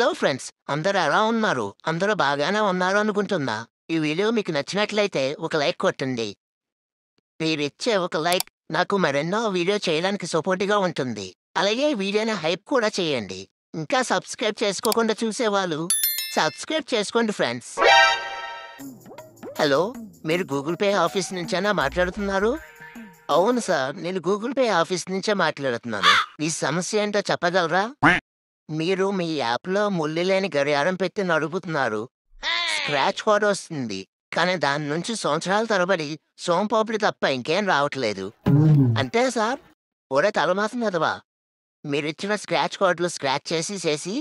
Hello friends, అందరూ ఎలా ఉన్నారు? అందరూ బాగానే ఉన్నారు అనుకుంటున్నా. ఈ వీడియో మీకు నచ్చినట్లయితే ఒక లైక్ కొట్టండి. మీరిచ్చే ఒక లైక్ నాకు మరెన్నో వీడియో చేయడానికి సపోర్ట్‌గా ఉంటుంది. అలాగే ఈ వీడియోని హైప్ కూడా చేయండి. ఇంకా సబ్స్క్రైబ్ చేసుకోకుండా చూసేవాళ్ళు సబ్స్క్రైబ్ చేసుకోండి ఫ్రెండ్స్. హలో, మీరు గూగుల్ పే ఆఫీస్ నుంచేనా మాట్లాడుతున్నారు? అవును సార్, నేను గూగుల్ పే ఆఫీస్ నుంచే మాట్లాడుతున్నాను. మీ సమస్య ఏంటో చెప్పగలరా? మీరు మీ యాప్‌లో ముల్లు లేని గడియారం పెట్టి నడుపుతున్నారు. స్క్రాచ్ కోడ్ వస్తుంది. కానీ దాని నుంచి సంవత్సరాల తరబడి సోంపాపిడి తప్ప ఇంకేం రావట్లేదు. అంతే సార్? ఒరేయ్ తలమాసిన ఎదవా! మీరిచ్చిన స్క్రాచ్ కోడ్‌లు స్క్రాచ్ చేసి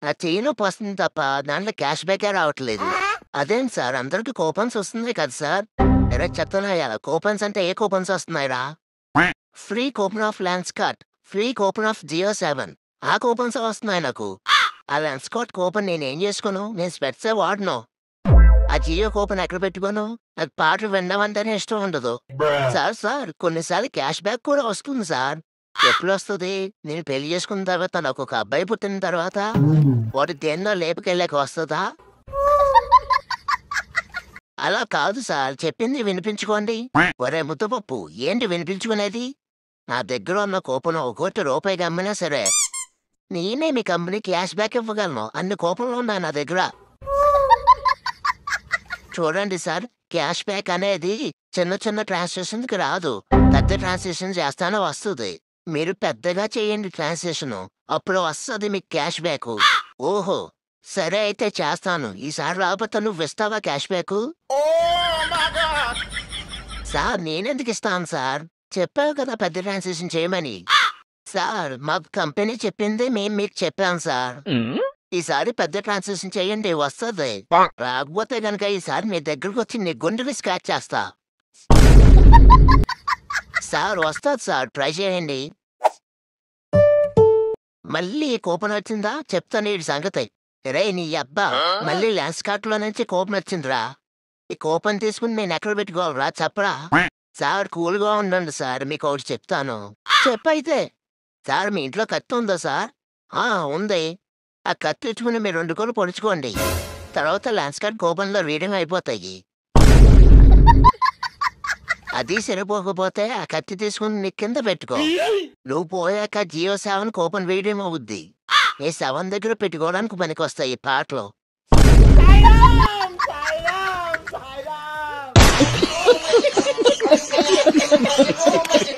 నా చెయ్యి నొప్పి వస్తుంది తప్ప దాంట్లో క్యాష్ బ్యాకే రావట్లేదు. అదేంటి సార్, అందరికి కూపన్స్ వస్తున్నాయి కదా సార్! ఎరా చెత్తనాయాల, కూపన్స్ అంటే ఏ కూపన్స్ వస్తున్నాయిరా? Free coupon of Lenskart, free coupon of Jio 7 ఆ కూపన్స్ వస్తున్నాయి నాకు. ఆ లెన్స్కార్ట్ కూపన్ నేనేం చేసుకోను? నేను స్పెట్సే వాడను. ఆ జియో కూపన్ ఎక్కడ పెట్టుకోను? నాకు పాటలు వినడం అంటేనే ఇష్టం ఉండదు. సార్ కొన్నిసార్లు క్యాష్ బ్యాక్ కూడా వస్తుంది సార్. ఎప్పుడొస్తది? నేను పెళ్లి చేసుకున్న తర్వాత నాకొక అబ్బాయి పుట్టిన తర్వాత వాడు దేన్నో లేపుకెళ్ళాక వస్తదా? అలా కాదు సార్, చెప్పింది వినిపించుకోండి. ఒరేయ్ ముద్దపప్పు, ఏంటి వినిపించుకునేది? నా దగ్గర ఉన్న కూపన్ ₹1,00,00,000 అమ్మినా సరే నేనే మీ కంపెనీకి క్యాష్ బ్యాక్ ఇవ్వగలను. అన్ని కూపన్లు ఉన్నాయి నా దగ్గర. చూడండి సార్, క్యాష్ బ్యాక్ అనేది చిన్న ట్రాన్సాక్షన్‌కి రాదు. పెద్ద ట్రాన్సాక్షన్ చేస్తానే వస్తది. మీరు పెద్దగా చేయండి ట్రాన్సాక్షను. అప్పుడు వస్తది మీకు క్యాష్ బ్యాకు. ఓహో! సరే అయితే చేస్తాను. ఈసారి రాకపోతే నువ్విస్తావా క్యాష్ బ్యాకు? సార్ నేనెందుకిస్తాను సార్? చెప్పావు కదా పెద్ద ట్రాన్సాక్షన్ చేయమని. సార్ మాకు కంపెనీ చెప్పింది మేము మీకు చెప్పాం సార్. ఈసారి పెద్ద ట్రాన్సాక్షన్ చేయండి, వస్తది. రాకపోతే గనక ఈసారి మీ దగ్గరకొచ్చి నీ గుండెని స్క్రాచ్ చేస్తా. సార్ వస్తది సార్, ట్రై చేయండి. మళ్ళీ కూపన్ వచ్చిందా? చెప్తాను ఈడి సంగతి. రేయ్ నీ యబ్బా, మళ్ళీ లెన్స్కార్ట్‌లో నుంచి కూపన్ వచ్చిందిరా. ఈ కూపన్ తీసుకుని నేనెక్కడ పెట్టుకోవాలిరా చెప్పరా? సార్ కూల్‌గా ఉండండి సార్, మీకోటి చెప్తాను. చెప్పైతే. సార్ మీ ఇంట్లో కత్తి ఉందా సార్? ఆ! ఉంది. ఆ కత్తి తెచ్చుకుని మీరు 2 కోళ్ళు పొడుచుకోండి. తర్వాత లెన్స్కార్ట్ కూపన్‌లో రీడింగ్ అయిపోతాయి. అది సరిపోకపోతే ఆ కత్తి తీసుకుని నీ కింద పెట్టుకో. నువ్వు పోయాక జియో 7 కూపన్ రీడింగ్ అవుద్ది. ఈ 7 దగ్గర పెట్టుకోవడానికి పనికొస్తాయి ఈ పాటలు. Thailand!